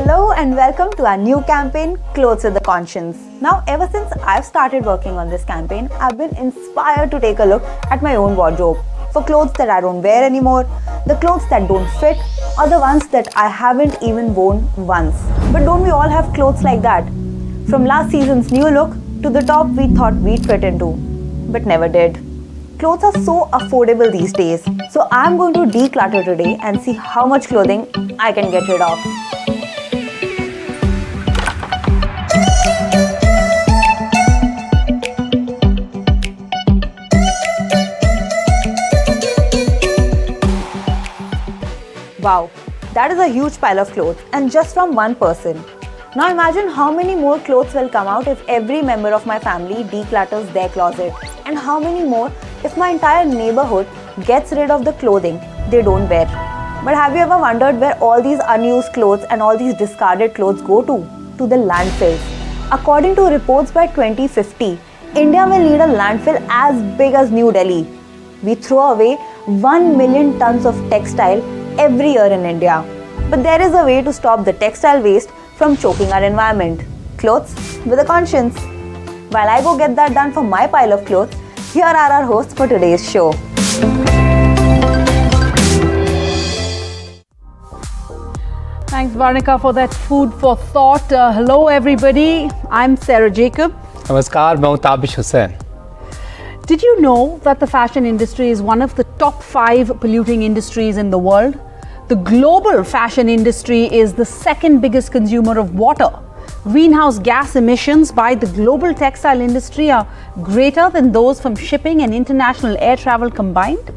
Hello and welcome to our new campaign, Clothes with a Conscience. Now, ever since I've started working on this campaign, I've been inspired to take a look at my own wardrobe for clothes that I don't wear anymore, the clothes that don't fit, or the ones that I haven't even worn once. But don't we all have clothes like that? From last season's new look to the top we thought we'd fit into, but never did. Clothes are so affordable these days, so I'm going to declutter today and see how much clothing I can get rid of. Wow, that is a huge pile of clothes, and just from one person. Now imagine how many more clothes will come out if every member of my family declutters their closet, and how many more if my entire neighborhood gets rid of the clothing they don't wear. But have you ever wondered where all these unused clothes and all these discarded clothes go to? To the landfills. According to reports, by 2050, India will need a landfill as big as New Delhi. We throw away 1 million tons of textile every year in India. But there is a way to stop the textile waste from choking our environment. Clothes with a conscience. While I go get that done for my pile of clothes, here are our hosts for today's show. Thanks, Varnika, for that food for thought. Hello, everybody. I'm Sarah Jacob. Namaskar, मैं हूं Tabish Hussain. Did you know that the fashion industry is one of the top 5 polluting industries in the world? The global fashion industry is the second biggest consumer of water. Greenhouse gas emissions by the global textile industry are greater than those from shipping and international air travel combined.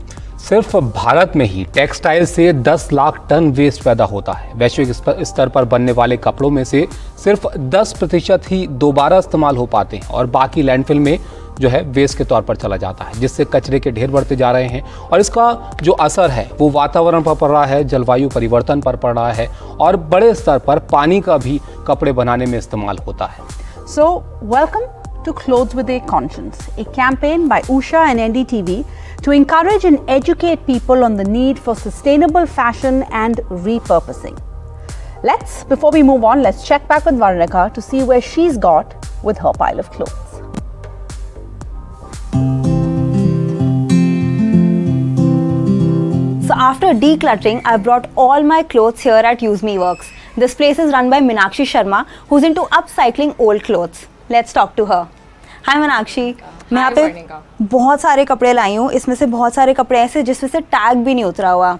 सिर्फ भारत में ही textile से 10 lakh ton waste पैदा होता है. वैश्विक स्तर पर बनने वाले कपड़ों में से सिर्फ 10% ही दोबारा इस्तेमाल हो पाते हैं और बाकी लैंडफिल में जो है वेस्ट के तौर पर चला जाता है, जिससे कचरे के ढेर बढ़ते जा रहे हैं और इसका जो असर है वो वातावरण पर पड़ रहा है, जलवायु परिवर्तन पर पड़ रहा है और बड़े स्तर पर पानी का भी कपड़े बनाने में इस्तेमाल होता है. So, welcome to Clothes with a Conscience, a campaign by Usha and NDTV to encourage and educate people on the need for sustainable fashion and repurposing. Before we move on, let's check back with Varnika to see where she's got with her pile of clothes. So after decluttering, I brought all my clothes here at Use Me Works. This place is run by Meenakshi Sharma, who's into upcycling old clothes. Let's talk to her. Hi Meenakshi. मैं यहाँ पे बहुत सारे कपड़े लाई हूँ. इसमें से बहुत सारे कपड़े ऐसे जिसमें से टैग भी नहीं उतरा हुआ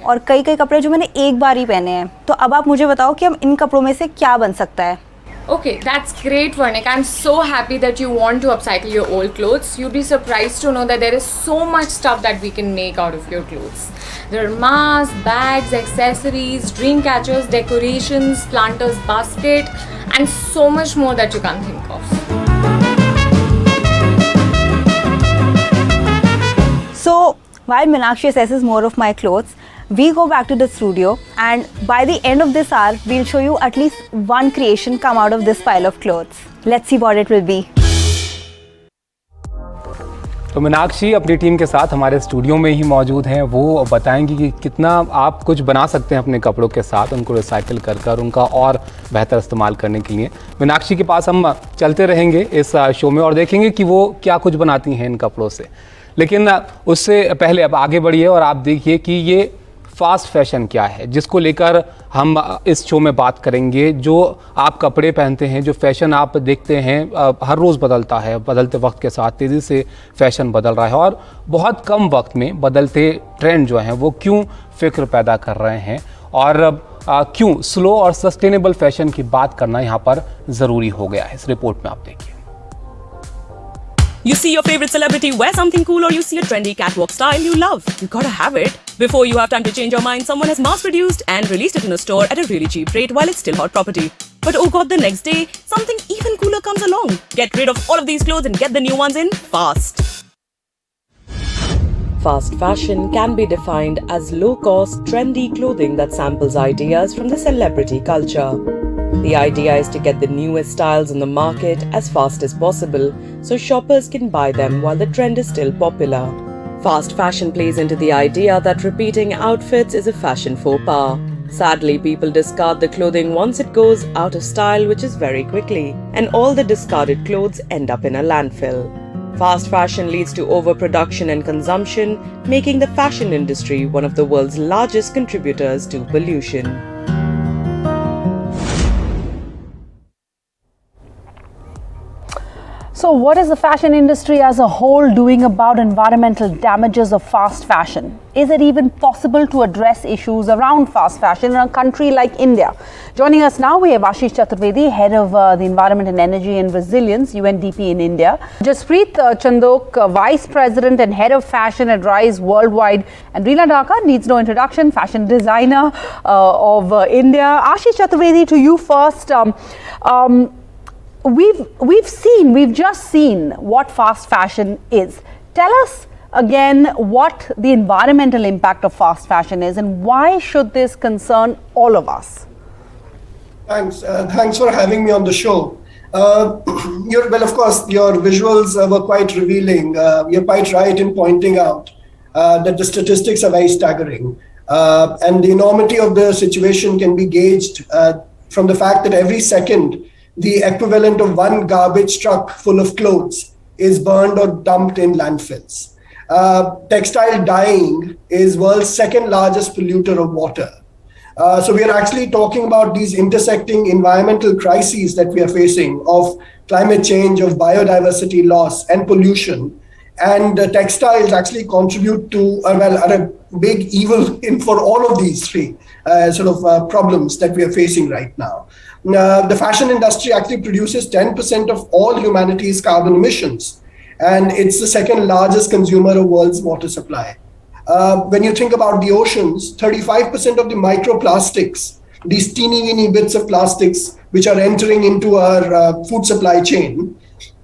और कई कपड़े जो मैंने एक बार ही पहने हैं. तो अब आप मुझे बताओ कि अब इन कपड़ों में से क्या बन सकता है. Okay, that's great, Varnika. I'm so happy that you want to upcycle your old clothes. You'd be surprised to know that there is so much stuff that we can make out of your clothes. There are masks, bags, accessories, dream catchers, decorations, planter's basket, and so much more that you can't think of. So while Meenakshi assesses more of my clothes, we go back to the studio, and by the end of this hour, we'll show you at least one creation come out of this pile of clothes. Let's see what it will be. तो मीनाक्षी अपनी team के साथ हमारे studio में ही मौजूद हैं. वो बताएंगी कि कितना आप कुछ बना सकते हैं अपने कपड़ों के साथ, उनको रिसाइकिल कर उनका और बेहतर इस्तेमाल करने के लिए. मीनाक्षी के पास हम चलते रहेंगे इस शो में और देखेंगे कि वो क्या कुछ बनाती हैं इन कपड़ों से. लेकिन उससे पहले अब आगे बढ़िए और आप देखिए कि ये फास्ट फैशन क्या है, जिसको लेकर हम इस शो में बात करेंगे. जो आप कपड़े पहनते हैं, जो फैशन आप देखते हैं, हर रोज़ बदलता है. बदलते वक्त के साथ तेज़ी से फैशन बदल रहा है और बहुत कम वक्त में बदलते ट्रेंड जो हैं वो क्यों फ़िक्र पैदा कर रहे हैं और क्यों स्लो और सस्टेनेबल फैशन की बात करना यहाँ पर ज़रूरी हो गया है. इस रिपोर्ट में आप देखिए. You see your favorite celebrity wear something cool or you see a trendy catwalk style you love. You gotta have it. Before you have time to change your mind, someone has mass-produced and released it in a store at a really cheap rate while it's still hot property. But oh god, the next day, something even cooler comes along. Get rid of all of these clothes and get the new ones in fast. Fast fashion can be defined as low-cost, trendy clothing that samples ideas from the celebrity culture. The idea is to get the newest styles on the market as fast as possible so shoppers can buy them while the trend is still popular. Fast fashion plays into the idea that repeating outfits is a fashion faux pas. Sadly, people discard the clothing once it goes out of style, which is very quickly, and all the discarded clothes end up in a landfill. Fast fashion leads to overproduction and consumption, making the fashion industry one of the world's largest contributors to pollution. So, what is the fashion industry as a whole doing about environmental damages of fast fashion? Is it even possible to address issues around fast fashion in a country like India? Joining us now, we have Ashish Chaturvedi, Head of the Environment and Energy and Resilience, UNDP in India. Jaspreet Chandok, Vice President and Head of Fashion at Rise Worldwide. And Reena Dhaka needs no introduction, fashion designer of India. Ashish Chaturvedi, to you first. We've just seen what fast fashion is. Tell us again what the environmental impact of fast fashion is and why should this concern all of us? Thanks for having me on the show. Well, of course, your visuals were quite revealing. You're quite right in pointing out that the statistics are very staggering. And the enormity of the situation can be gauged from the fact that every second, the equivalent of one garbage truck full of clothes is burned or dumped in landfills. Textile dyeing is world's second largest polluter of water. So we are actually talking about these intersecting environmental crises that we are facing of climate change, of biodiversity loss and pollution. And textiles actually contribute to, are a big evil for all of these three problems that we are facing right now. The fashion industry actually produces 10% of all humanity's carbon emissions, and it's the second largest consumer of world's water supply. When you think about the oceans, 35% of the microplastics, these teeny weeny bits of plastics which are entering into our food supply chain,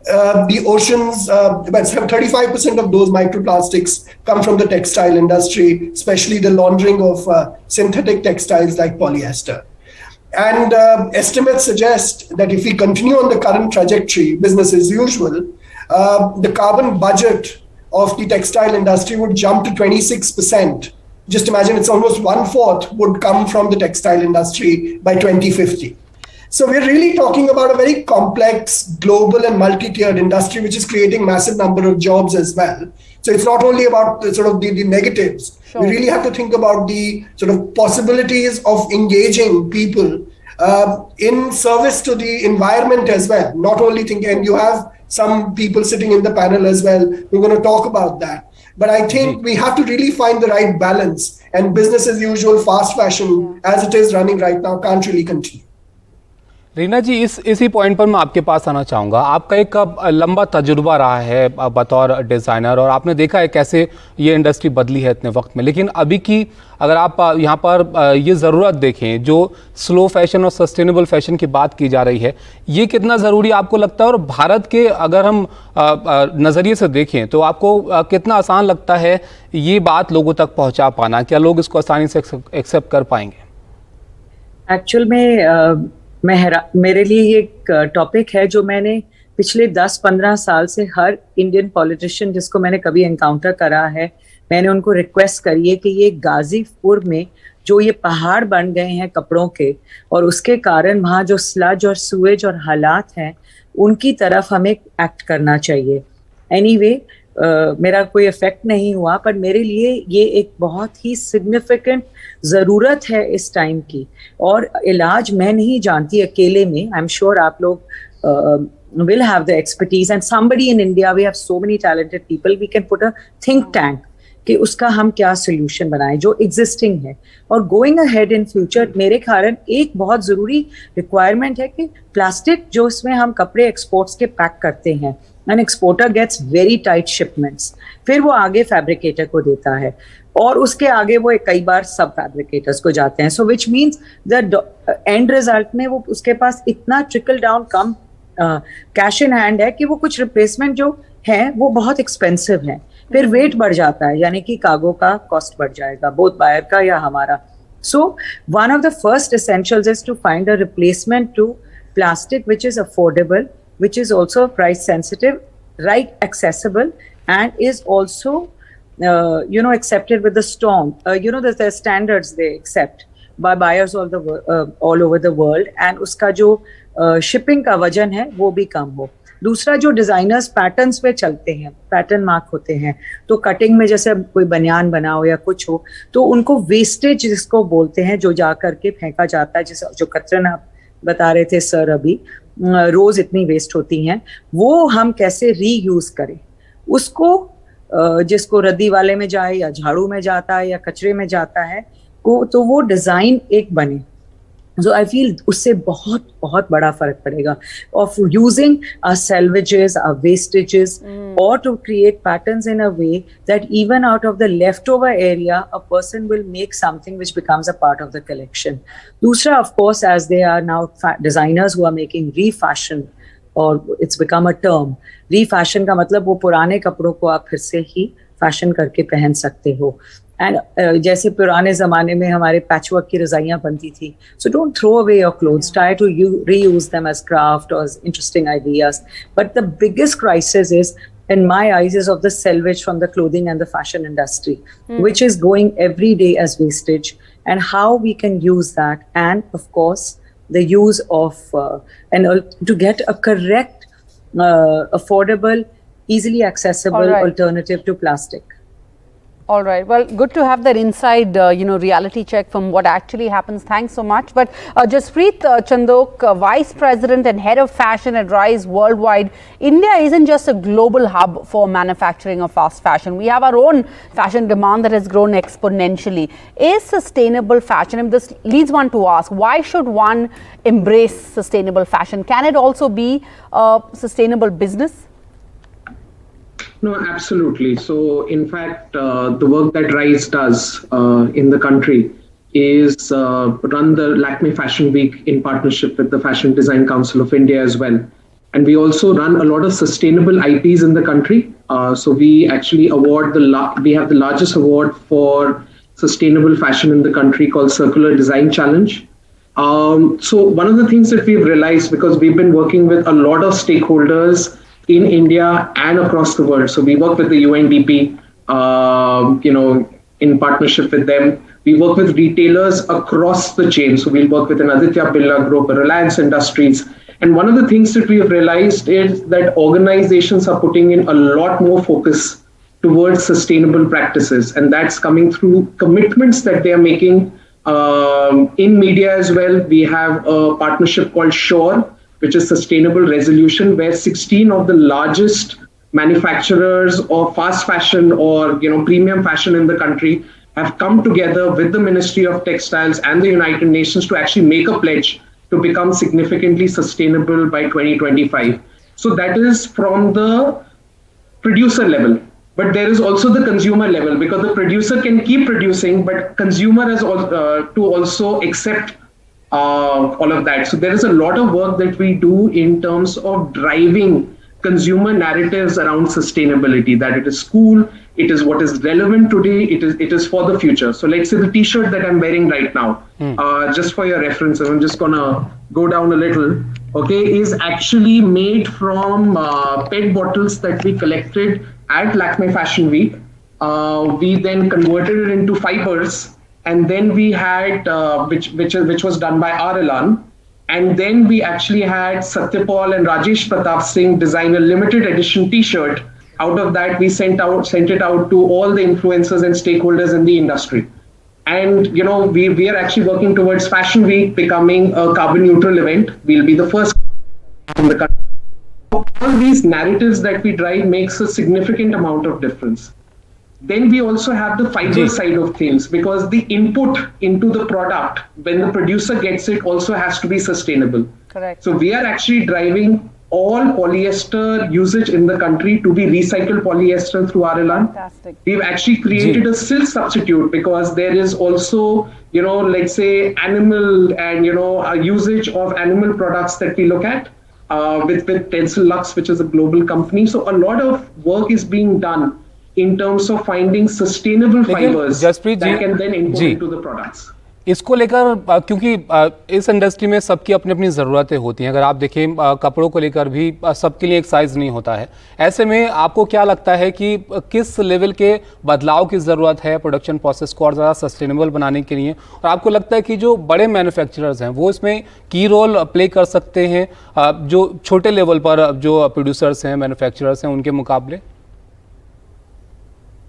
the oceans, about 35% of those microplastics come from the textile industry, especially the laundering of synthetic textiles like polyester. And estimates suggest that if we continue on the current trajectory, business as usual, the carbon budget of the textile industry would jump to 26%. Just imagine it's almost 1/4 would come from the textile industry by 2050. So we're really talking about a very complex, global and multi-tiered industry, which is creating massive number of jobs as well. So it's not only about the negatives. Sure. We really have to think about the possibilities of engaging people in service to the environment as well. Not only thinking, and you have some people sitting in the panel as well, we're going to talk about that. But I think we have to really find the right balance, and business as usual, fast fashion, as it is running right now, can't really continue. Reena जी, इसी point पर मैं आपके पास आना चाहूँगा। आपका एक लंबा तजुर्बा रहा है बतौर डिज़ाइनर, और आपने देखा है कैसे ये इंडस्ट्री बदली है इतने वक्त में। लेकिन अभी की अगर आप यहाँ पर ये ज़रूरत देखें, जो स्लो फैशन और सस्टेनेबल फैशन की बात की जा रही है, ये कितना ज़रूरी आपको लगता है? और भारत के अगर हम नज़रिए से देखें तो आपको कितना आसान लगता है ये बात लोगों तक पहुँचा पाना? क्या लोग इसको आसानी से एक्सेप्ट कर पाएंगे? एक्चुअल में मेरे लिए ये एक टॉपिक है जो मैंने पिछले 10-15 साल से हर इंडियन पॉलिटिशियन जिसको मैंने कभी एनकाउंटर करा है, मैंने उनको रिक्वेस्ट करी है कि ये गाजीपुर में जो ये पहाड़ बन गए हैं कपड़ों के, और उसके कारण वहाँ जो स्लज और सुएज और हालात हैं, उनकी तरफ हमें एक्ट करना चाहिए। एनीवे, मेरा कोई इफेक्ट नहीं हुआ, पर मेरे लिए ये एक बहुत ही सिग्निफिकेंट ज़रूरत है इस टाइम की। और इलाज मैं नहीं जानती अकेले में, आई एम श्योर आप लोग will have the expertise, and somebody in India, we have so many talented people, we can put a think tank कि उसका हम क्या सोल्यूशन बनाएं जो एग्जिस्टिंग है। और गोइंग अहेड इन फ्यूचर मेरे कारण एक बहुत ज़रूरी रिक्वायरमेंट है कि प्लास्टिक जो इसमें हम कपड़े एक्सपोर्ट्स के पैक करते हैं, and exporter gets very tight shipments, फिर वो आगे फैब्रिकेटर को देता है, और उसके आगे वो कई बार सब फैब्रिकेटर्स को जाते हैं। So which means the end result में वो उसके पास इतना ट्रिकल डाउन कम कैश इन हैंड है कि वो कुछ रिप्लेसमेंट जो है वो बहुत एक्सपेंसिव है, फिर वेट बढ़ जाता है, यानी कि कार्गो का कॉस्ट बढ़ जाएगा, बोथ बायर का या हमारा। So one of the first essentials is to find a replacement to plastic which is affordable, which is also price sensitive, right, accessible, and is also accepted with the storm, the standards they accept. by buyers all over the world, and उसका जो shipping का वजन है वो भी कम हो. दूसरा, जो डिजाइनर्स पैटर्न्स पे चलते हैं, पैटर्न मार्क होते हैं, तो कटिंग में जैसे कोई बनियान बना हो या कुछ हो, तो उनको वेस्टेज जिसको बोलते हैं, जो जा करके फेंका जाता है, जैसे जो कतरन आप बता रहे थे सर अभी, रोज इतनी वेस्ट होती हैं, वो हम कैसे रीयूज करें उसको, जिसको रद्दी वाले में जाए या झाड़ू में जाता है या कचरे में जाता है, तो वो डिजाइन एक बने. So I feel उससे बहुत बहुत बड़ा फर्क पड़ेगा of using our salvages, our wastages, or to create patterns in a way that even out of the leftover area, a person will make something which becomes a part of the collection. दूसरा, of course, as they are now designers who are making refashion, or it's become a term. Refashion का मतलब वो पुराने कपड़ों को आप फिर से ही फैशन करके पहन सकते हो. एंड जैसे पुराने जमाने में हमारे पैचवर्क की रजाइयां बनती थी, so don't throw away your clothes, try to reuse them as craft और interesting ideas. But the biggest crisis is, in my eyes, is of the salvage from the clothing and the fashion industry, which is going every day as wastage, and how we can use that, and of course the use of to get a correct, affordable, easily accessible alternative to plastic. All right. Well, good to have that inside, reality check from what actually happens. Thanks so much. But Jaspreet Chandok, Vice President and Head of Fashion at Rise Worldwide, India isn't just a global hub for manufacturing of fast fashion. We have our own fashion demand that has grown exponentially. Is sustainable fashion, and this leads one to ask, why should one embrace sustainable fashion? Can it also be a sustainable business? No, absolutely. So, in fact, the work that Rise does in the country is run the Lakme Fashion Week in partnership with the Fashion Design Council of India as well. And we also run a lot of sustainable IPs in the country. So we actually award we have the largest award for sustainable fashion in the country called Circular Design Challenge. So one of the things that we've realized, because we've been working with a lot of stakeholders in India and across the world. So we work with the UNDP, in partnership with them. We work with retailers across the chain. So we'll work with an Aditya Birla Group, Reliance Industries. And one of the things that we have realized is that organizations are putting in a lot more focus towards sustainable practices. And that's coming through commitments that they are making in media as well. We have a partnership called SURE, which is Sustainable Resolution, where 16 of the largest manufacturers of fast fashion or premium fashion in the country have come together with the Ministry of Textiles and the United Nations to actually make a pledge to become significantly sustainable by 2025. So that is from the producer level. But there is also the consumer level, because the producer can keep producing, but consumer has to also accept all of that. So there is a lot of work that we do in terms of driving consumer narratives around sustainability, that it is cool, it is what is relevant today, it is for the future. So let's say the t-shirt that I'm wearing right now, just for your reference, I'm just gonna go down a little, okay, is actually made from PET bottles that we collected at Lakme Fashion Week. We then converted it into fibers. And then we had, which was done by RLAN. And then we actually had Satyapal and Rajesh Pratap Singh design a limited edition t-shirt. Out of that, we sent it out to all the influencers and stakeholders in the industry. And, we are actually working towards Fashion Week becoming a carbon neutral event. We'll be the first in the country. All these narratives that we drive makes a significant amount of difference. Then we also have the fiber side of things, because the input into the product, when the producer gets it, also has to be sustainable. Correct. So we are actually driving all polyester usage in the country to be recycled polyester through RLAN. Fantastic. We've actually created a silk substitute, because there is also, let's say animal and, a usage of animal products that we look at with Tencel Lux, which is a global company. So a lot of work is being done in terms of finding sustainable fibers that can then input into the products. इसको लेकर क्योंकि इस industry में सबकी अपनी अपनी ज़रूरतें होती हैं, अगर आप देखें कपड़ों को लेकर भी सबके लिए एक साइज़ नहीं होता है। ऐसे में आपको क्या लगता है कि किस लेवल के बदलाव की ज़रूरत है प्रोडक्शन प्रोसेस को और ज़्यादा सस्टेनेबल बनाने के लिए, और आपको लगता है कि जो बड़े मैन्युफैक्चरर्स हैं वो इसमें की रोल प्ले कर सकते हैं जो छोटे लेवल पर जो प्रोड्यूसर्स हैं, मैन्युफैक्चरर्स हैं, उनके मुकाबले?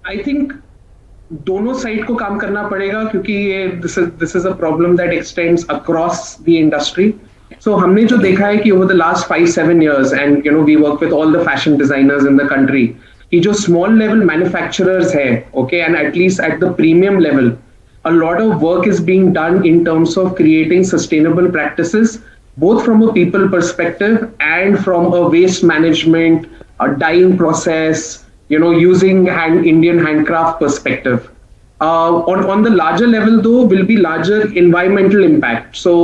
आई थिंक दोनों साइड को काम करना पड़ेगा, क्योंकि ये this is a problem that extends across the industry. So हमने जो देखा है कि over the last 5-7 years, and we work with all the fashion designers in the country, कि जो स्मॉल लेवल मैन्युफैक्चरर्स है, okay, and at least at the premium level, a lot of work is being done in terms of creating sustainable practices, both from a people perspective and from a waste management, a dyeing process, using Indian handcraft perspective. On the larger level, though, will be larger environmental impact. So,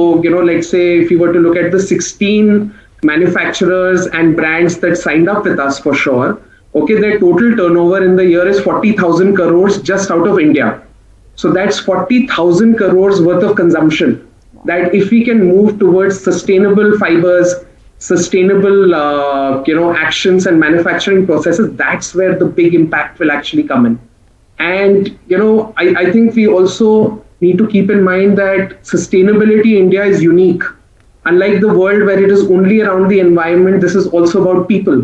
let's say if you were to look at the 16 manufacturers and brands that signed up with us for sure, okay, their total turnover in the year is 40,000 crores just out of India. So that's 40,000 crores worth of consumption. That if we can move towards sustainable fibers, sustainable actions and manufacturing processes, that's where the big impact will actually come in. And I think we also need to keep in mind that sustainability in India is unique. Unlike the world where it is only around the environment, this is also about people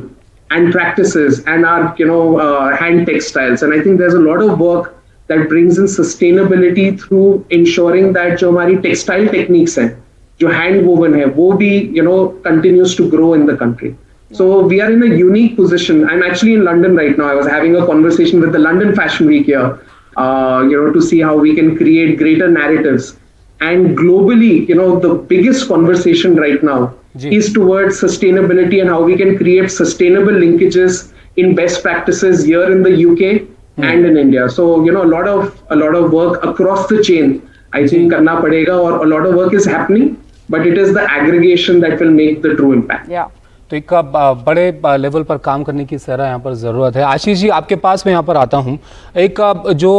and practices and our hand textiles. And I think there's a lot of work that brings in sustainability through ensuring that जो हमारी textile techniques हैं, जो hand woven है, वो भी continues to grow in the country. So we are in a unique position. I'm actually in London right now. I was having a conversation with the London Fashion Week here, to see how we can create greater narratives. And globally, the biggest conversation right now is towards sustainability and how we can create sustainable linkages in best practices here in the UK and in India. So, a lot of work across the chain, I think, karna padega, or a lot of work is happening, but it is the aggregation that will make the true impact. Yeah. तो एक बड़े level पर काम करने की सारा यहाँ पर ज़रूरत है। आशीष जी, आपके पास मैं यहाँ पर आता हूँ। एक जो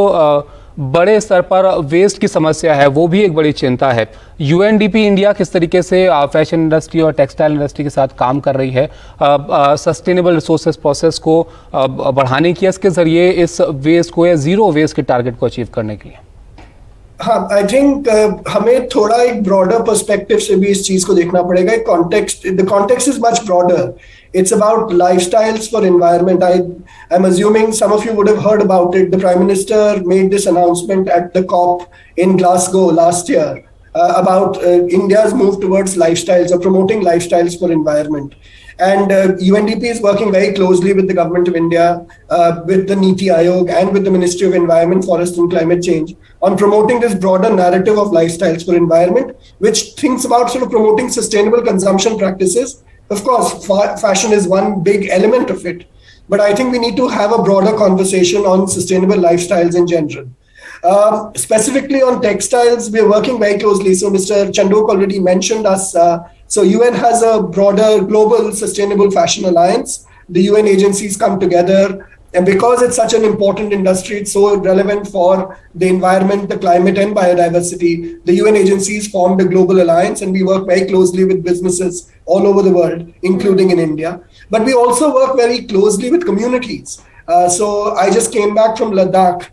बड़े स्तर पर वेस्ट की समस्या है वो भी एक बड़ी चिंता है। यूएनडीपी इंडिया किस तरीके से फैशन इंडस्ट्री और टेक्सटाइल इंडस्ट्री के साथ काम कर रही है सस्टेनेबल रिसोर्सेज प्रोसेस को बढ़ाने की, इसके ज़रिए इस वेस्ट को या ज़ीरो वेस्ट के टारगेट को अचीव करने के लिए? हाँ, आई थिंक हमें थोड़ा एक ब्रॉडर पर्सपेक्टिव से भी इस चीज को देखना पड़ेगा। The context is much broader. It's about lifestyles for environment. I'm assuming some of you would have heard about it. The Prime Minister made this announcement at the COP in Glasgow last year about India's move towards lifestyles or promoting lifestyles for environment. And UNDP is working very closely with the Government of India, with the NITI Aayog and with the Ministry of Environment, Forest and Climate Change on promoting this broader narrative of lifestyles for environment, which thinks about sort of promoting sustainable consumption practices. Of course, fashion is one big element of it, but I think we need to have a broader conversation on sustainable lifestyles in general. Specifically on textiles, we're working very closely. So Mr. Chandok already mentioned us. So UN has a broader global sustainable fashion alliance. The UN agencies come together, and because it's such an important industry, it's so relevant for the environment, the climate and biodiversity, the UN agencies formed a global alliance, and we work very closely with businesses all over the world, including in India. But we also work very closely with communities. So I just came back from Ladakh,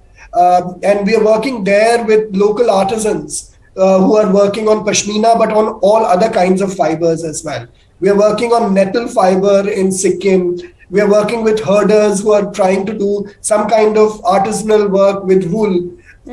and we are working there with local artisans who are working on pashmina, but on all other kinds of fibers as well. We are working on nettle fiber in Sikkim. We are working with herders who are trying to do some kind of artisanal work with wool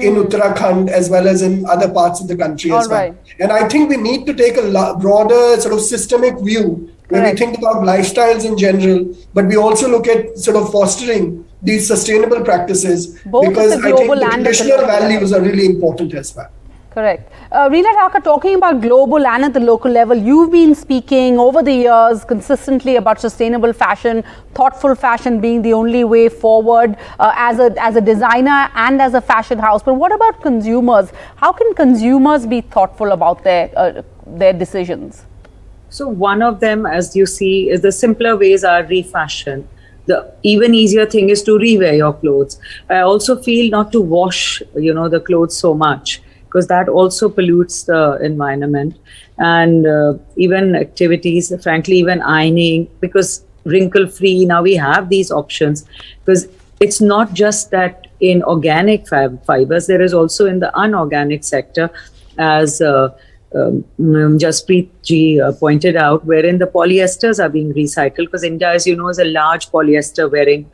in Uttarakhand as well as in other parts of the country as well. And I think we need to take a broader sort of systemic view where we think about lifestyles in general, but we also look at sort of fostering these sustainable practices, because I think the traditional values are really important as well. Correct. Reena Thakur, talking about global and at the local level, you've been speaking over the years consistently about sustainable fashion, thoughtful fashion being the only way forward as a designer and as a fashion house. But what about consumers? How can consumers be thoughtful about their decisions? So one of them, as you see, is the simpler ways are refashion. The even easier thing is to rewear your clothes. I also feel not to wash, the clothes so much. because that also pollutes the environment. And even activities, frankly, even ironing, because wrinkle free, now we have these options, because it's not just that in organic fibers, there is also in the unorganic sector, as Jaspreet ji pointed out, wherein the polyesters are being recycled, because India, as you know, is a large polyester wearing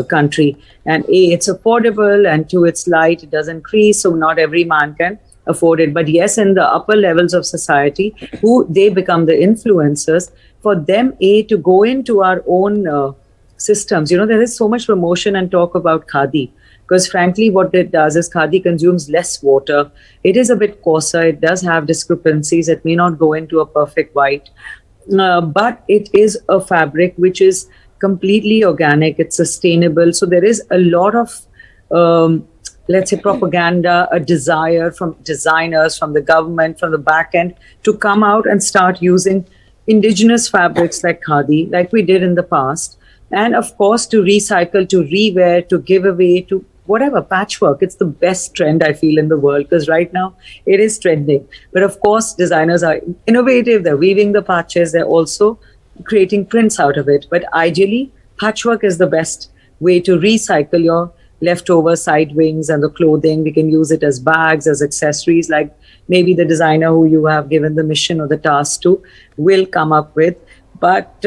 country. And A, it's affordable, and two, it's light, it doesn't crease, so not every man can afford it. But yes, in the upper levels of society, who they become the influencers, for them, A, to go into our own systems. You know, there is so much promotion and talk about khadi, because frankly, what it does is khadi consumes less water. It is a bit coarser. It does have discrepancies. It may not go into a perfect white, but it is a fabric which is completely organic. It's sustainable. So there is a lot of, let's say, propaganda, a desire from designers, from the government, from the back end, to come out and start using indigenous fabrics like khadi, like we did in the past. And of course, to recycle, to rewear, to give away, to whatever, patchwork. It's the best trend, I feel, in the world, because right now it is trending. But of course, designers are innovative. They're weaving the patches. They're also creating prints out of it. But ideally, patchwork is the best way to recycle your leftover side wings and the clothing. We can use it as bags, as accessories, like maybe the designer who you have given the mission or the task to will come up with. But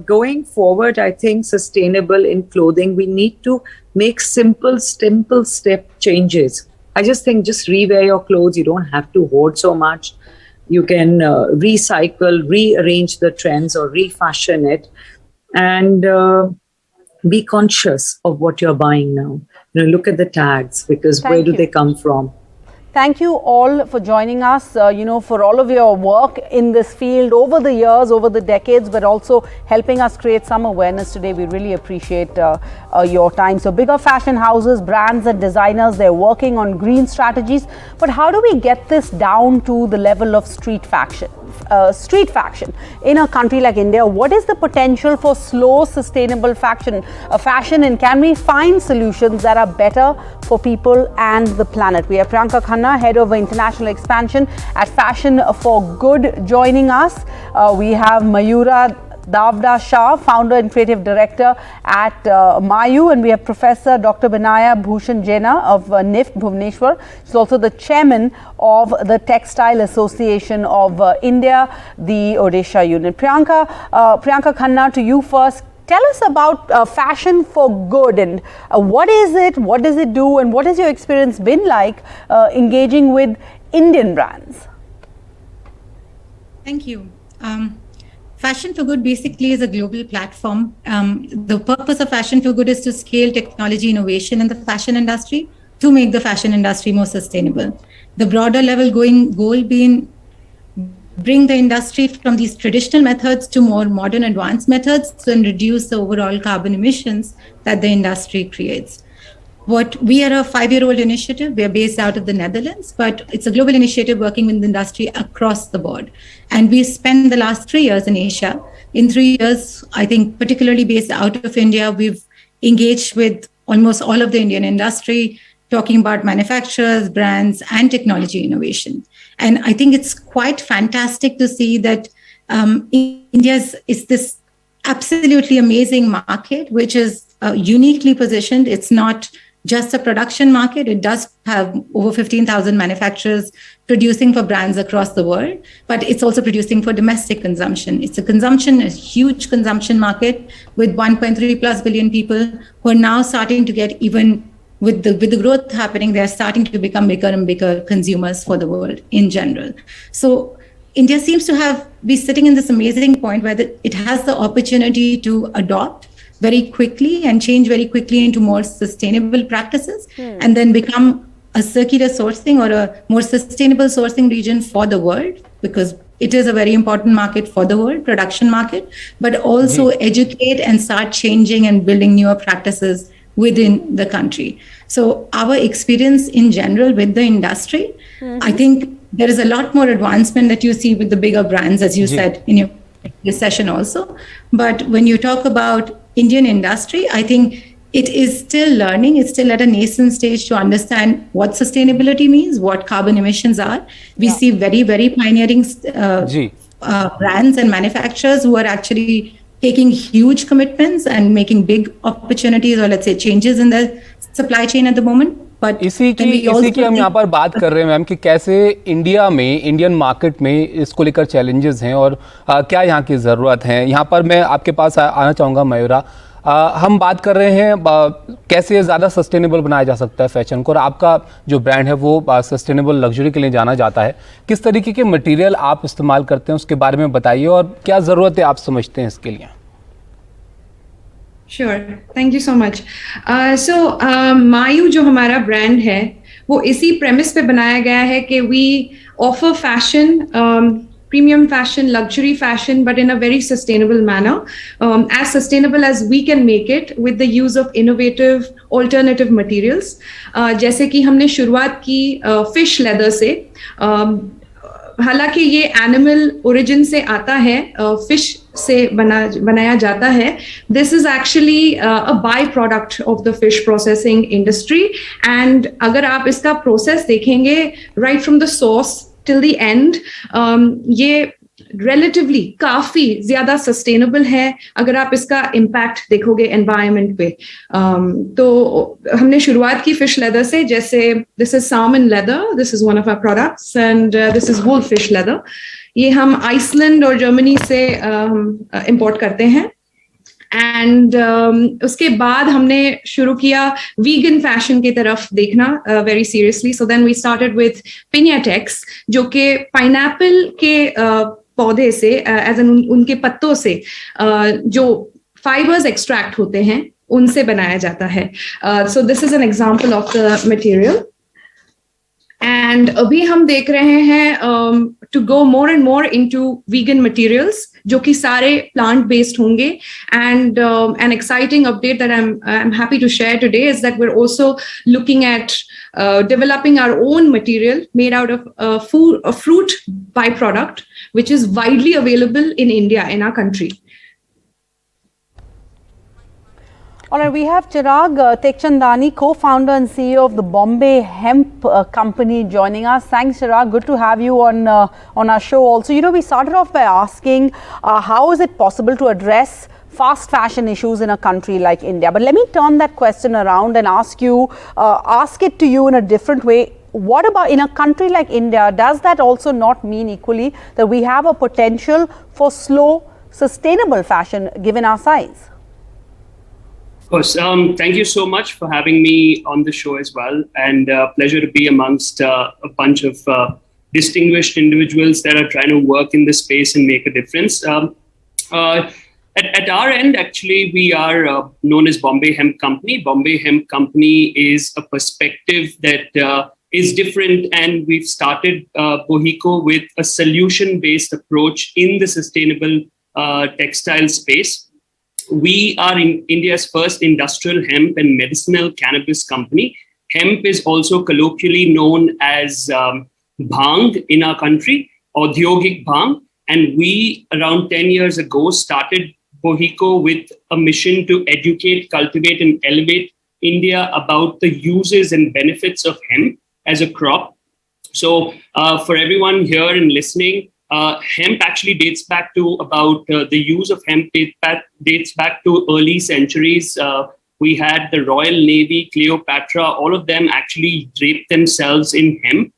going forward, I think sustainable in clothing, we need to make simple step changes. I just think just rewear your clothes. You don't have to hoard so much. You can recycle, rearrange the trends or refashion it, and be conscious of what you're buying now. You know, look at the tags, because where do they come from? Thank you all for joining us, for all of your work in this field over the years, over the decades, but also helping us create some awareness today. We really appreciate your time. So bigger fashion houses, brands and designers, they're working on green strategies. But how do we get this down to the level of street fashion? In a country like India, what is the potential for slow, sustainable fashion, and can we find solutions that are better for people and the planet? We have Priyanka Khanna, Head of International Expansion at Fashion for Good, joining us. We have Mayura Davda Shah, Founder and Creative Director at Mayu, and we have Professor Dr. Binaya Bhushan Jaina of NIFT, Bhubaneswar. She's also the Chairman of the Textile Association of India, the Odisha unit. Priyanka Khanna, to you first. Tell us about Fashion for Good, and what is it, what does it do, and what has your experience been like engaging with Indian brands? Thank you. Fashion for Good basically is a global platform. The purpose of Fashion for Good is to scale technology innovation in the fashion industry to make the fashion industry more sustainable. The broader level goal being bring the industry from these traditional methods to more modern advanced methods and reduce the overall carbon emissions that the industry creates. We are a 5-year-old initiative. We are based out of the Netherlands, but it's a global initiative working with the industry across the board. And we spent the last 3 years in Asia. In 3 years, I think particularly based out of India, we've engaged with almost all of the Indian industry, talking about manufacturers, brands, and technology innovation. And I think it's quite fantastic to see that India is this absolutely amazing market, which is uniquely positioned. It's not just a production market. It does have over 15,000 manufacturers producing for brands across the world, but it's also producing for domestic consumption. It's a huge consumption market with 1.3 plus billion people who are now starting to get, even with the growth happening, they're starting to become bigger and bigger consumers for the world in general. So India seems to be sitting in this amazing point where it has the opportunity to adopt very quickly and change very quickly into more sustainable practices, and then become a circular sourcing or a more sustainable sourcing region for the world, because it is a very important market for the world, production market, but also educate and start changing and building newer practices within the country. So our experience in general with the industry, I think there is a lot more advancement that you see with the bigger brands, as you said in your session also. But when you talk about Indian industry, I think it is still learning. It's still at a nascent stage to understand what sustainability means, what carbon emissions are. We see very, very pioneering brands and manufacturers who are actually taking huge commitments and making big opportunities, or let's say changes in the supply chain at the moment. But इसी की हम यहाँ पर बात कर रहे हैं ma'am कि कैसे इंडिया में, इंडियन मार्केट में इसको लेकर चैलेंजेस हैं और क्या यहाँ की ज़रूरत है। यहाँ पर मैं आपके पास आना चाहूँगा मयूरा। हम बात कर रहे हैं कैसे ज़्यादा सस्टेनेबल बनाया जा सकता है फैशन को, और आपका जो ब्रांड है वो सस्टेनेबल लग्जरी के लिए जाना जाता है। किस तरीके के मटेरियल आप इस्तेमाल करते हैं उसके बारे में बताइए, और क्या ज़रूरत है आप समझते हैं इसके लिए। Sure, thank you so much. मायू जो हमारा ब्रांड है वो इसी प्रेमिस पे बनाया गया है कि we offer fashion, premium fashion, luxury fashion, but in a very sustainable manner, as sustainable as we can make it with the use of innovative alternative materials. जैसे कि हमने शुरुआत की fish leather से, हालांकि ये एनिमल ओरिजिन से आता है, फिश से बनाया जाता है। This is actually a by product of the fish processing industry, and अगर आप इसका प्रोसेस देखेंगे right from the source till the end, ये रिलेटिवली काफी ज्यादा सस्टेनेबल है अगर आप इसका इम्पैक्ट देखोगे एनवायरनमेंट पे। तो हमने शुरुआत की फिश लेदर से, जैसे this is salmon leather, this is one of our products, and this is wolf fish leather. ये हम आइसलैंड और जर्मनी से इंपोर्ट करते हैं। एंड उसके बाद हमने शुरू किया वीगन फैशन की तरफ देखना very seriously. So then we started with Pinatex, जो कि पाइनएप्पल के पौधे से, एज एन उनके पत्तों से जो फाइबर्स एक्सट्रैक्ट होते हैं उनसे बनाया जाता है। So this is an example of the material. And अभी हम देख रहे हैं to go more and more into vegan materials जो कि सारे प्लांट बेस्ड होंगे। And an exciting update that I am happy to share today is that we are also looking at developing our own material made out of a fruit byproduct which is widely available in India, in our country. All right, we have Chirag Tekchandani, co-founder and CEO of the Bombay Hemp Company, joining us. Thanks, Chirag. Good to have you on our show. Also, you know, we started off by asking how is it possible to address fast fashion issues in a country like India? But let me turn that question around and ask it to you in a different way. What about in a country like India? Does that also not mean equally that we have a potential for slow, sustainable fashion given our size? Of course. Thank you so much for having me on the show as well, and pleasure to be amongst a bunch of distinguished individuals that are trying to work in this space and make a difference. At our end, actually, we are known as Bombay Hemp Company. Bombay Hemp Company is a perspective that is different, and we've started Bohico with a solution-based approach in the sustainable textile space. We are in India's first industrial hemp and medicinal cannabis company. Hemp is also colloquially known as bhang in our country, Audyogik bhang. And we, around 10 years ago, started Bohico with a mission to educate, cultivate, and elevate India about the uses and benefits of hemp as a crop. So for everyone here and listening, hemp actually dates back to about the use of hemp dates back to early centuries. We had the Royal Navy, Cleopatra, all of them actually draped themselves in hemp,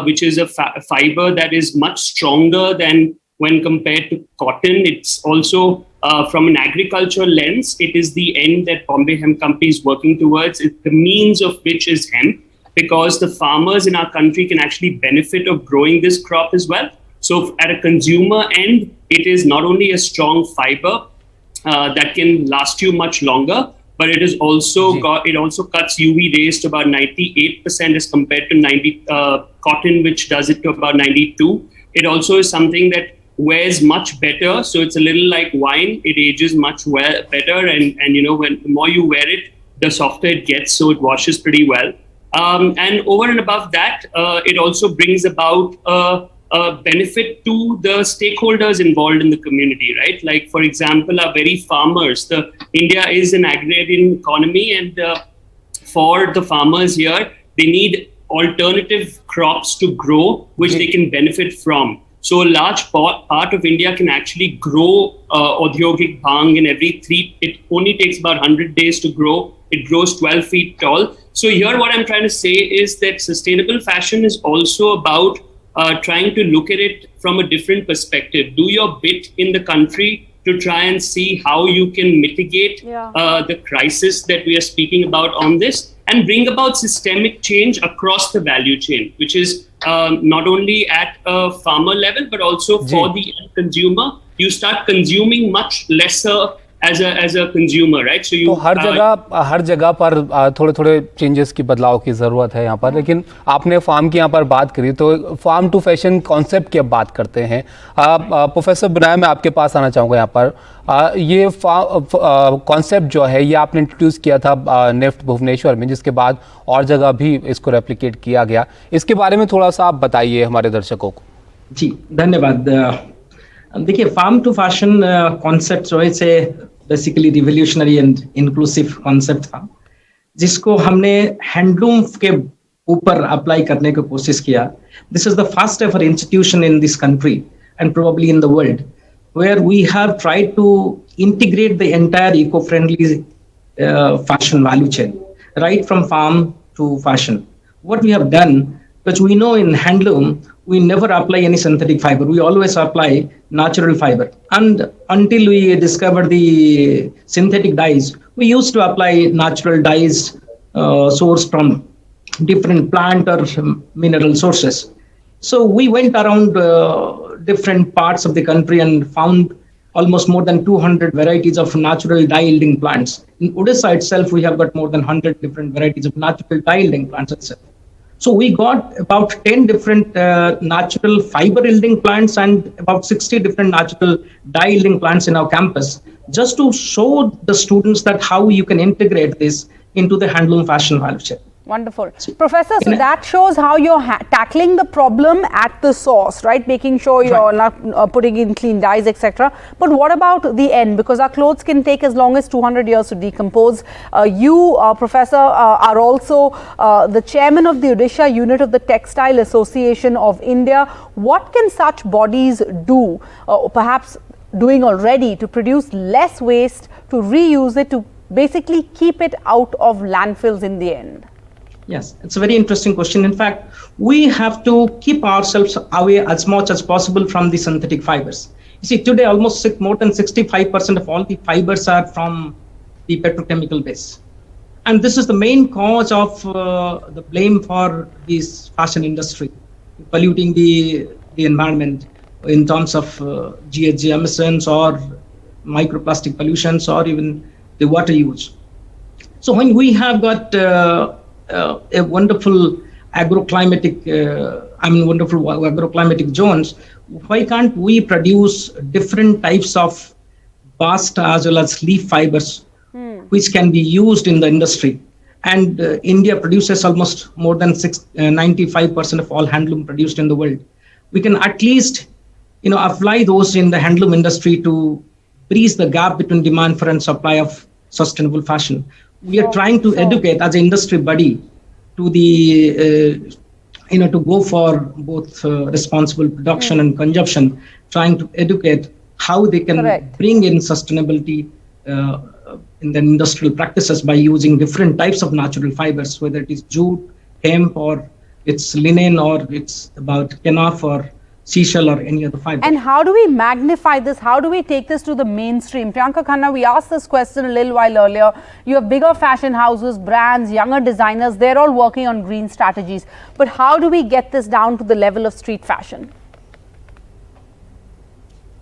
which is a fiber that is much stronger than when compared to cotton. It's also, from an agricultural lens, it is the end that Bombay Hemp Company is working towards. The means of which is hemp, because the farmers in our country can actually benefit of growing this crop as well. So at a consumer end, it is not only a strong fiber that can last you much longer, but it is also it also cuts UV rays to about 98% as compared to cotton, which does it to about 92. It also is something that wears much better, so it's a little like wine. It ages much better, and you know, when the more you wear it, the softer it gets, so it washes pretty well. And over and above that, it also brings about benefit to the stakeholders involved in the community, right? Like, for example, our very farmers. India is an agrarian economy, and for the farmers here, they need alternative crops to grow, which they can benefit from. So a large part of India can actually grow Audyogik bhang in it only takes about 100 days to grow. It grows 12 feet tall. So here what I'm trying to say is that sustainable fashion is also about trying to look at it from a different perspective. Do your bit in the country to try and see how you can mitigate the crisis that we are speaking about on this, and bring about systemic change across the value chain, which is not only at a farmer level, but also for the end consumer. You start consuming much lesser as a consumer, right? So you तो हर जगह पर थोड़े changes की बदलाव की ज़रूरत है यहाँ पर, लेकिन आपने फार्म की यहाँ पर बात करी, तो फार्म टू फैशन कॉन्सेप्ट की अब बात करते हैं। प्रोफेसर बनाया, मैं आपके पास आना चाहूँगा यहाँ पर। ये कॉन्सेप्ट जो है ये आपने इंट्रोड्यूस किया था नेफ्ट भुवनेश्वर में, जिसके बाद और जगह भी इसको रेप्लिकेट किया गया। इसके बारे में थोड़ा सा आप बताइए हमारे दर्शकों को। जी धन्यवाद। देखिए, फार्म टू फैशन कॉन्सेप्ट जो है basically revolutionary and inclusive concept था, जिसको हमने हैंडलूम के ऊपर अप्लाई करने की कोशिश किया। This is the first ever institution in this country and probably in the world where we have tried to integrate the entire eco-friendly fashion value chain, right from farm to fashion. What we have done, because we know in handloom, we never apply any synthetic fiber. We always apply natural fiber. And until we discovered the synthetic dyes, we used to apply natural dyes sourced from different plant or mineral sources. So we went around different parts of the country and found almost more than 200 varieties of natural dye yielding plants. In Odisha itself, we have got more than 100 different varieties of natural dye yielding plants itself. So we got about 10 different natural fiber yielding plants and about 60 different natural dye yielding plants in our campus, just to show the students that how you can integrate this into the handloom fashion value chain. Wonderful. Professor, so that shows how you're tackling the problem at the source, right? Making sure you're not putting in clean dyes, etc. But what about the end? Because our clothes can take as long as 200 years to decompose. You, Professor, are also the chairman of the Odisha unit of the Textile Association of India. What can such bodies do, perhaps doing already, to produce less waste, to reuse it, to basically keep it out of landfills in the end? Yes, it's a very interesting question. In fact, we have to keep ourselves away as much as possible from the synthetic fibers. You see, today almost more than 65% of all the fibers are from the petrochemical base. And this is the main cause of the blame for this fashion industry, polluting the environment in terms of GHG emissions or microplastic pollutions or even the water use. So when we have got a wonderful agroclimatic zones, why can't we produce different types of bast as well as leaf fibers, which can be used in the industry? And India produces almost more than 95% of all handloom produced in the world. We can at least, apply those in the handloom industry to bridge the gap between demand for and supply of sustainable fashion. We are trying to educate as an industry body to the, to go for both responsible production and consumption, trying to educate how they can bring in sustainability in the industrial practices by using different types of natural fibers, whether it is jute, hemp, or it's linen, or it's about kenaf or seashell or any other fiber. And how do we magnify this? How do we take this to the mainstream? Priyanka Khanna, we asked this question a little while earlier. You have bigger fashion houses, brands, younger designers, they're all working on green strategies. But how do we get this down to the level of street fashion?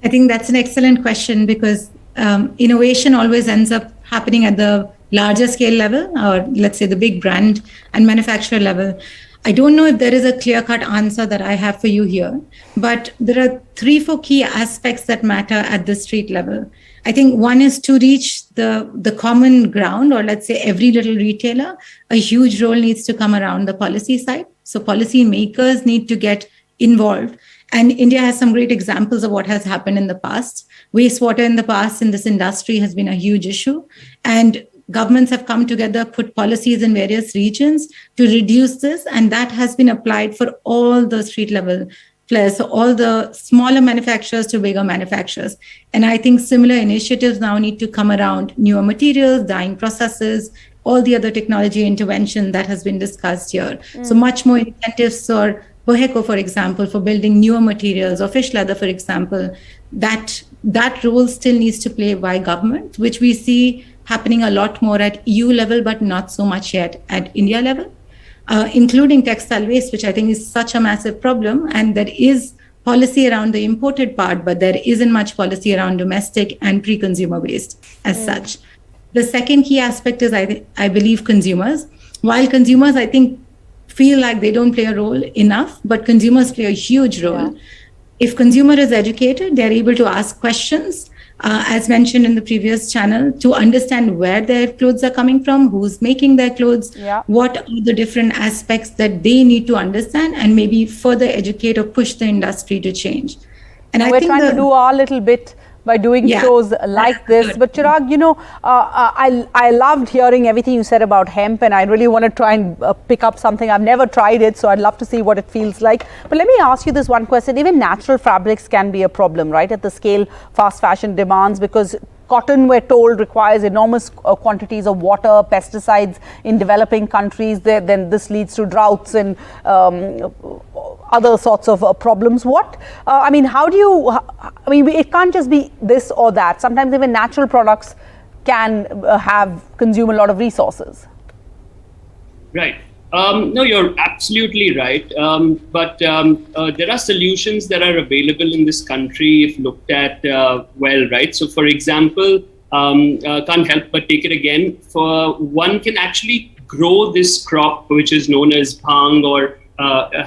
I think that's an excellent question, because innovation always ends up happening at the larger scale level, or let's say the big brand and manufacturer level. I don't know if there is a clear-cut answer that I have for you here, but there are 3-4 key aspects that matter at the street level. I think one is to reach the common ground, or let's say every little retailer. A huge role needs to come around the policy side. So policy makers need to get involved And India has some great examples of what has happened in the past. Wastewater in the past in this industry has been a huge issue. And governments have come together, put policies in various regions to reduce this. And that has been applied for all the street level players, so all the smaller manufacturers to bigger manufacturers. And I think similar initiatives now need to come around newer materials, dyeing processes, all the other technology intervention that has been discussed here. So much more incentives for Boheco, for example, for building newer materials, or fish leather, for example, that role still needs to play by government, which we see happening a lot more at EU level, but not so much yet at India level, including textile waste, which I think is such a massive problem. And there is policy around the imported part, but there isn't much policy around domestic and pre-consumer waste as such. The second key aspect is, I believe, consumers. While consumers, I think, feel like they don't play a role enough, but consumers play a huge role. Yeah. If consumer is educated, they're able to ask questions, as mentioned in the previous channel, to understand where their clothes are coming from, who's making their clothes, what are the different aspects that they need to understand, and maybe further educate or push the industry to change. And we're trying to do our little bit by doing shows like this. But Chirag, you know, I loved hearing everything you said about hemp, and I really want to try and pick up something. I've never tried it, so I'd love to see what it feels like. But let me ask you this one question. Even natural fabrics can be a problem, right, at the scale fast fashion demands, because cotton, we're told, requires enormous quantities of water, pesticides in developing countries. Then this leads to droughts and other sorts of problems. How do you, it can't just be this or that. Sometimes even natural products can consume a lot of resources. Right. No, you're absolutely right. But there are solutions that are available in this country if looked at right? So, for example, can't help but take it again. One can actually grow this crop, which is known as bhang, or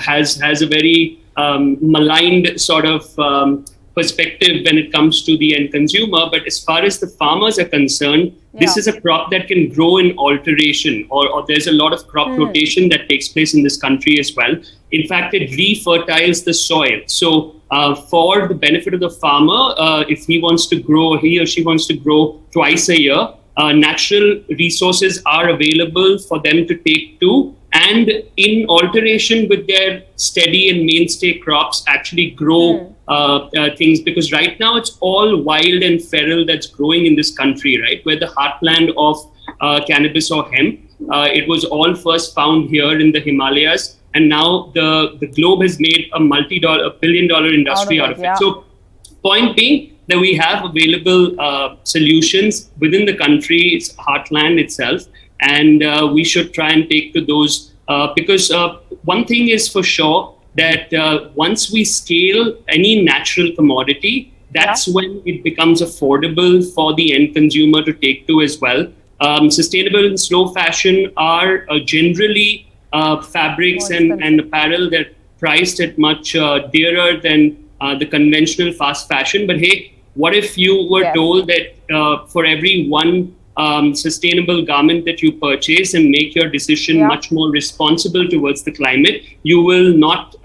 has a very maligned sort of perspective when it comes to the end consumer. But as far as the farmers are concerned, this is a crop that can grow in alteration, or there's a lot of crop rotation that takes place in this country as well. In fact, it refertiles the soil. So for the benefit of the farmer, if he or she wants to grow twice a year, natural resources are available for them to take to, and in alteration with their steady and mainstay crops, actually grow things. Because right now it's all wild and feral that's growing in this country, right? Where the heartland of cannabis or hemp, it was all first found here in the Himalayas, and now the globe has made a billion-dollar industry out of it. So point being that we have available solutions within the country's heartland itself, and we should try and take to those, because one thing is for sure, that once we scale any natural commodity, that's when it becomes affordable for the end consumer to take to as well. Sustainable and slow fashion are generally fabrics and apparel that are priced at much dearer than the conventional fast fashion. But hey, what if you were told that for every one sustainable garment that you purchase and make your decision much more responsible towards the climate, you will not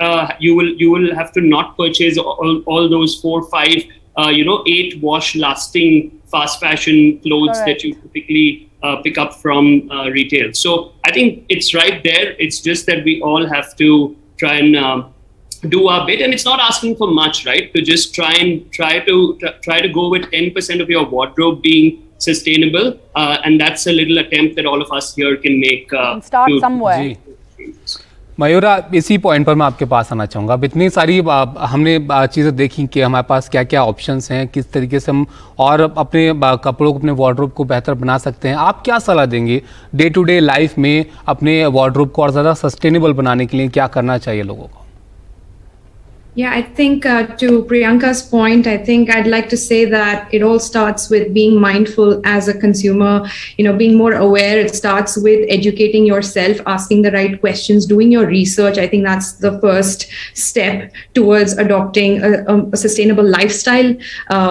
you will have to not purchase all those 4, 5 8 wash lasting fast fashion clothes that you typically pick up from retail. So I think it's right there. It's just that we all have to try and do our bit, and it's not asking for much, right? To just try to go with 10% of your wardrobe being sustainable, and that's a little attempt that all of us here can make. Start somewhere. Mayura, इसी point पर मैं आपके पास आना चाहूँगा। अब इतनी सारी हमने चीज़ें देखी कि हमारे पास क्या क्या ऑप्शंस हैं, किस तरीके से हम और अपने कपड़ों को, अपने वार्डरोब को बेहतर बना सकते हैं। आप क्या सलाह देंगे डे टू डे लाइफ में अपने वार्डरोब को और ज़्यादा सस्टेनेबल बनाने के लिए क्या करना चाहिए लोगों को? Yeah, I think to Priyanka's point, I think I'd like to say that it all starts with being mindful as a consumer, being more aware. It starts with educating yourself, asking the right questions, doing your research. I think that's the first step towards adopting a sustainable lifestyle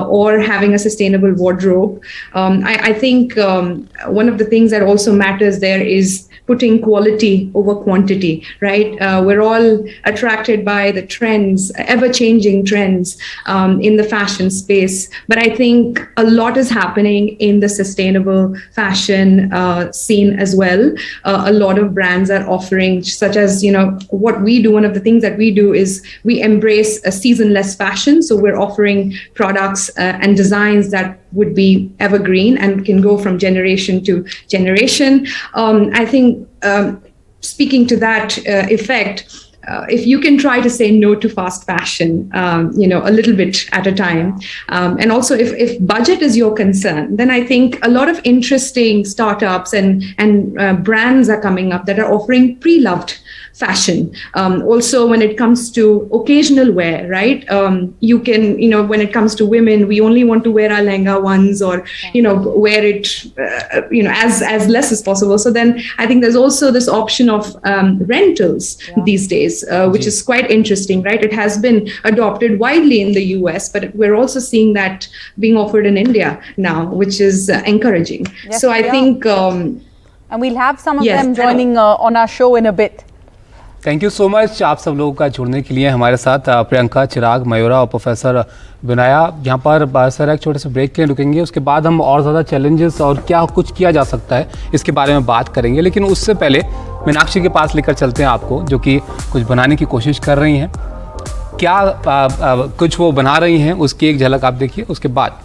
or having a sustainable wardrobe. I think one of the things that also matters there is putting quality over quantity, right? We're all attracted by the trends ever changing trends in the fashion space. But I think a lot is happening in the sustainable fashion scene as well. A lot of brands are offering, such as, what we do. One of the things that we do is we embrace a seasonless fashion. So we're offering products and designs that would be evergreen and can go from generation to generation. I think speaking to that effect, if you can try to say no to fast fashion, a little bit at a time, and also if budget is your concern, then I think a lot of interesting startups and brands are coming up that are offering pre-loved fashion. Also, when it comes to occasional wear, right? You can, when it comes to women, we only want to wear our lehenga once, or, wear it, as less as possible. So then I think there's also this option of rentals these days, which is quite interesting, right? It has been adopted widely in the US, but we're also seeing that being offered in India now, which is encouraging. Yes, so I think... and we'll have some of yes, them joining on our show in a bit. Thank you so much आप सब लोगों का जुड़ने के लिए हमारे साथ। प्रियंका, चिराग, मयूरा और प्रोफेसर विनाया यहाँ पर सर एक छोटे से ब्रेक के लिए रुकेंगे। उसके बाद हम और ज़्यादा चैलेंजेस और क्या कुछ किया जा सकता है इसके बारे में बात करेंगे। लेकिन उससे पहले मीनाक्षी के पास लेकर चलते हैं आपको, जो कि कुछ बनाने की कोशिश कर रही हैं। क्या कुछ वो बना रही हैं उसकी एक झलक आप देखिए, उसके बाद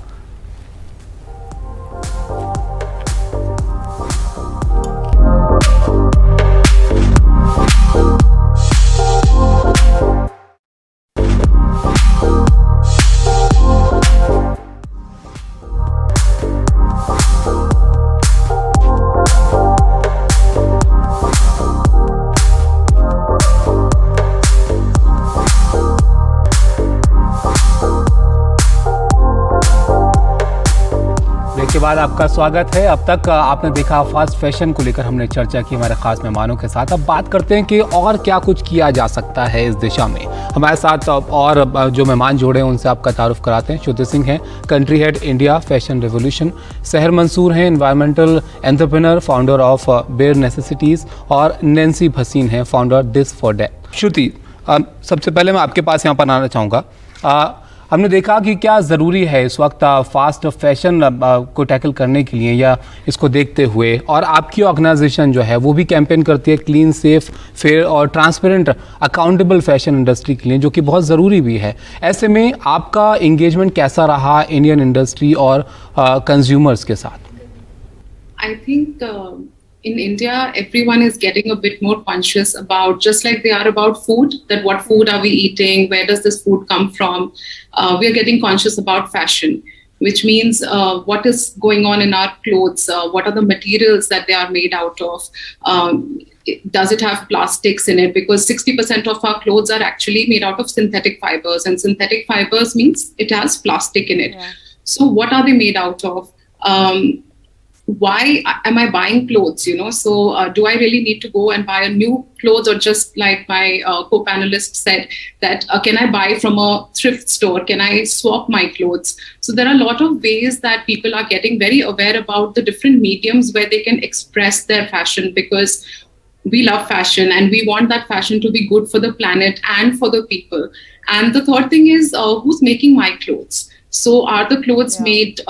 के बाद आपका स्वागत है। अब तक आपने देखा फास्ट फैशन को लेकर हमने चर्चा की हमारे खास मेहमानों के साथ। अब बात करते हैं कि और क्या कुछ किया जा सकता है इस दिशा में। हमारे साथ और जो मेहमान जोड़े हैं उनसे आपका तारुफ कराते हैं। श्रुति सिंह हैं, country head India fashion revolution. Sahar Mansoor हैं, environmental entrepreneur, founder of Bare Necessities. और नैन्सी भसीन हैं, founder this for date. Shruti, सबसे पहले मैं आपके पास यहाँ पर आना चाहूँगा। हमने देखा कि क्या ज़रूरी है इस वक्त फास्ट फैशन को टैकल करने के लिए, या इसको देखते हुए, और आपकी ऑर्गेनाइजेशन जो है वो भी कैंपेन करती है क्लीन, सेफ, फेयर और ट्रांसपेरेंट अकाउंटेबल फैशन इंडस्ट्री के लिए, जो कि बहुत ज़रूरी भी है। ऐसे में आपका इंगेजमेंट कैसा रहा इंडियन इंडस्ट्री और कंज्यूमर्स के साथ? I think in India, everyone is getting a bit more conscious about, just like they are about food, that what food are we eating, where does this food come from? We are getting conscious about fashion, which means what is going on in our clothes, what are the materials that they are made out of, does it have plastics in it? Because 60% of our clothes are actually made out of synthetic fibers, and synthetic fibers means it has plastic in it. Yeah. So what are they made out of? Why am I buying clothes? So do I really need to go and buy a new clothes, or just like my co-panelist said, that can I buy from a thrift store? Can I swap my clothes? So there are a lot of ways that people are getting very aware about the different mediums where they can express their fashion, because we love fashion and we want that fashion to be good for the planet and for the people. And the third thing is, who's making my clothes? So are the clothes made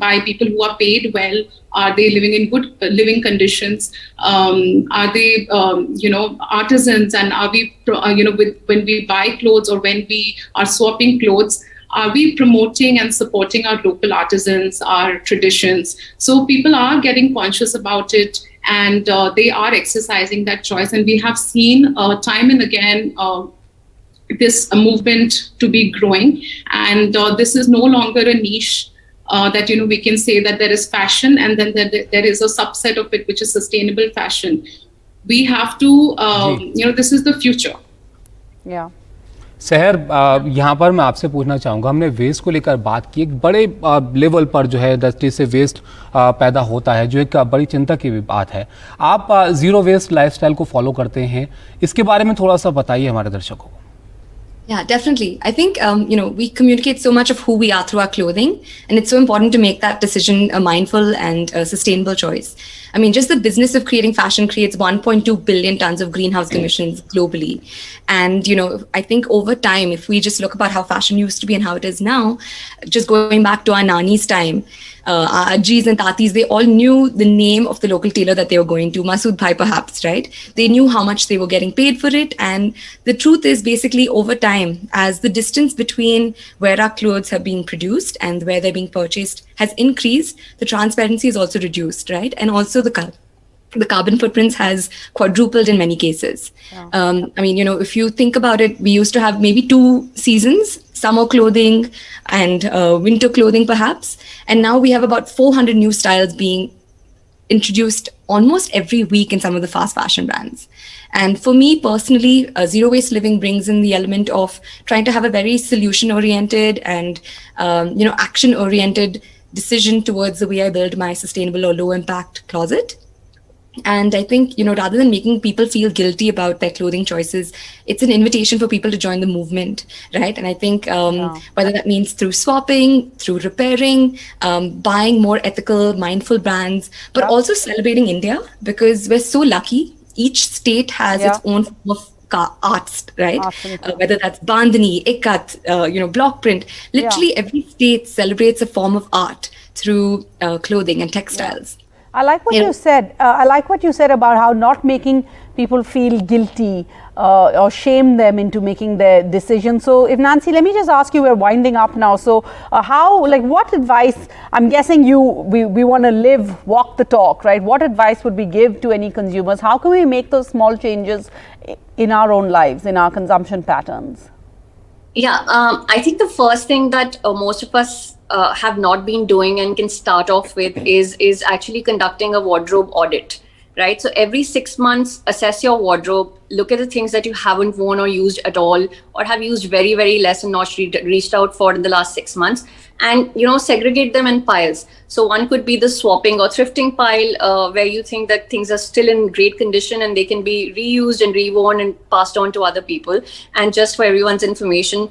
by people who are paid well? Are they living in good living conditions? Are they, artisans? And are we, when we buy clothes or when we are swapping clothes, are we promoting and supporting our local artisans, our traditions? So people are getting conscious about it, and they are exercising that choice. And we have seen time and again this movement to be growing, and this is no longer a niche that we can say that there is fashion and then there is a subset of it which is sustainable fashion. We have to this is the future. Yeah. सहर, यहाँ पर मैं आपसे पूछना चाहूँगा, हमने waste को लेकर बात की। एक बड़े लेवल पर जो है इंडस्ट्री से वेस्ट पैदा होता है, जो एक बड़ी चिंता की भी बात है। आप ज़ीरो वेस्ट लाइफस्टाइल को फॉलो करते हैं, इसके बारे में थोड़ा सा बताइए हमारे दर्शकों को। Yeah, definitely. I think, we communicate so much of who we are through our clothing, and it's so important to make that decision a mindful and a sustainable choice. I mean, just the business of creating fashion creates 1.2 billion tons of greenhouse emissions globally. And, I think over time, if we just look about how fashion used to be and how it is now, just going back to our Nani's time, our Ajis and Tatis, they all knew the name of the local tailor that they were going to, Masood Bhai perhaps, right? They knew how much they were getting paid for it. And the truth is basically over time, as the distance between where our clothes have been produced and where they're being purchased has increased, the transparency is also reduced, right? And also the carbon footprints has quadrupled in many cases. If you think about it, we used to have maybe 2 seasons, summer clothing and winter clothing perhaps. And now we have about 400 new styles being introduced almost every week in some of the fast fashion brands. And for me personally, zero waste living brings in the element of trying to have a very solution oriented and, action oriented decision towards the way I build my sustainable or low impact closet. And I think, rather than making people feel guilty about their clothing choices, it's an invitation for people to join the movement, right? And I think whether that means through swapping, through repairing, buying more ethical, mindful brands, but also celebrating India, because we're so lucky. Each state has its own form of arts, right? Whether that's bandhani, ikat, block print. Literally every state celebrates a form of art through clothing and textiles. I like what you said. I like what you said about how not making people feel guilty or shame them into making their decisions. So, if Nancy, let me just ask you, we're winding up now. So, what advice? I'm guessing we want to walk the talk, right? What advice would we give to any consumers? How can we make those small changes in our own lives, in our consumption patterns? Yeah, I think the first thing that most of us have not been doing and can start off with is actually conducting a wardrobe audit, right? So every 6 months, assess your wardrobe, look at the things that you haven't worn or used at all, or have used very, very less and not reached out for in the last 6 months, and segregate them in piles. So one could be the swapping or thrifting pile, where you think that things are still in great condition and they can be reused and reworn and passed on to other people. And just for everyone's information,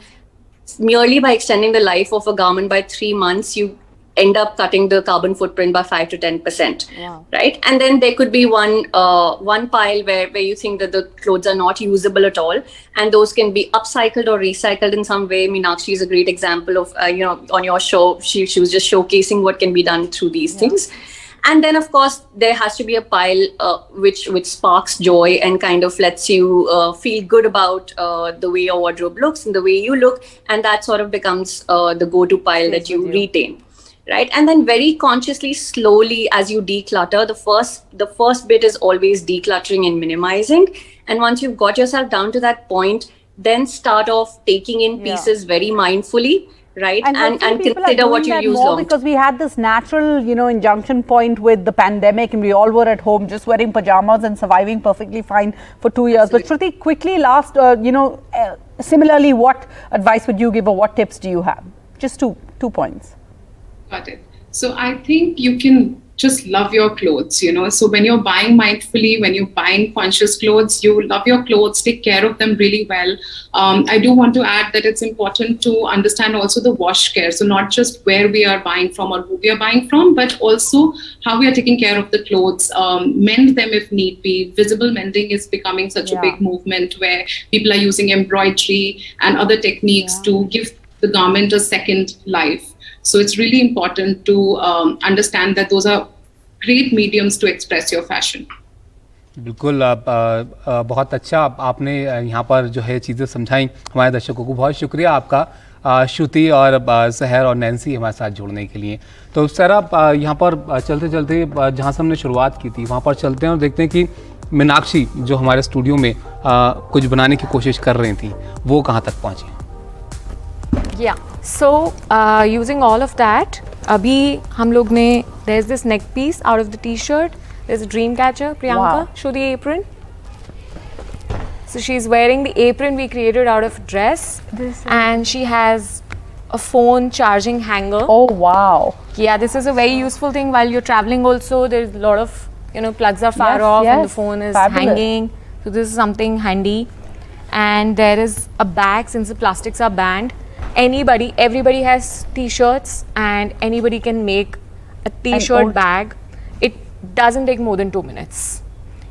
merely by extending the life of a garment by 3 months, you end up cutting the carbon footprint by 5 to 10%, right? And then there could be one pile where you think that the clothes are not usable at all, and those can be upcycled or recycled in some way. Meenakshi is a great example of, on your show, she was just showcasing what can be done through these things. And then, of course, there has to be a pile which sparks joy and kind of lets you feel good about the way your wardrobe looks and the way you look. And that sort of becomes the go-to pile that you retain, right? And then very consciously, slowly, as you declutter, the first bit is always decluttering and minimizing. And once you've got yourself down to that point, then start off taking in pieces very mindfully. Right, and consider what you use long. Because we had this natural, injunction point with the pandemic, and we all were at home just wearing pajamas and surviving perfectly fine for 2 years. Absolutely. But Shruti, quickly, similarly, what advice would you give, or what tips do you have? Just two points. Got it. So I think you can just love your clothes, So when you're buying mindfully, when you're buying conscious clothes, you love your clothes, take care of them really well. I do want to add that it's important to understand also the wash care. So not just where we are buying from or who we are buying from, but also how we are taking care of the clothes, mend them if need be. Visible mending is becoming such a big movement where people are using embroidery and other techniques to give the garment a second life. So it's really important to understand that those are great mediums to express your fashion. बिल्कुल बहुत अच्छा आपने यहाँ पर जो है चीज़ें समझाई हमारे दर्शकों को। बहुत शुक्रिया आपका श्रुति और सहर और नैन्सी हमारे साथ जुड़ने के लिए। तो सर आप यहाँ पर चलते चलते जहाँ से हमने शुरुआत की थी वहाँ पर चलते हैं और देखते हैं कि मीनाक्षी जो हमारे स्टूडियो में कुछ बनाने की कोशिश कर रही थी वो कहाँ तक पहुँची। Yeah, so using all of that, अभी हम लोग ने there's this neck piece out of the t-shirt. There's a dream catcher. Priyanka, show the apron. So she's wearing the apron we created out of dress, and she has a phone charging hanger. Oh wow! Yeah, this is a very useful thing while you're traveling. Also, there's a lot of plugs are far off and the phone is hanging. So this is something handy. and there is a bag. Since the plastics are banned, everybody has t-shirts, and anybody can make a t-shirt bag. It doesn't take more than 2 minutes.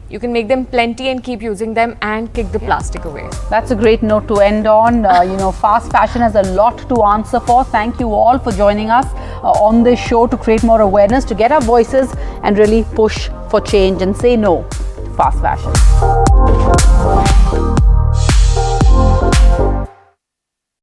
You can make them plenty and keep using them and kick the plastic away. That's a great note to end on. Fast fashion has a lot to answer for. Thank you all for joining us on this show to create more awareness, to get our voices and really push for change and say no to fast fashion.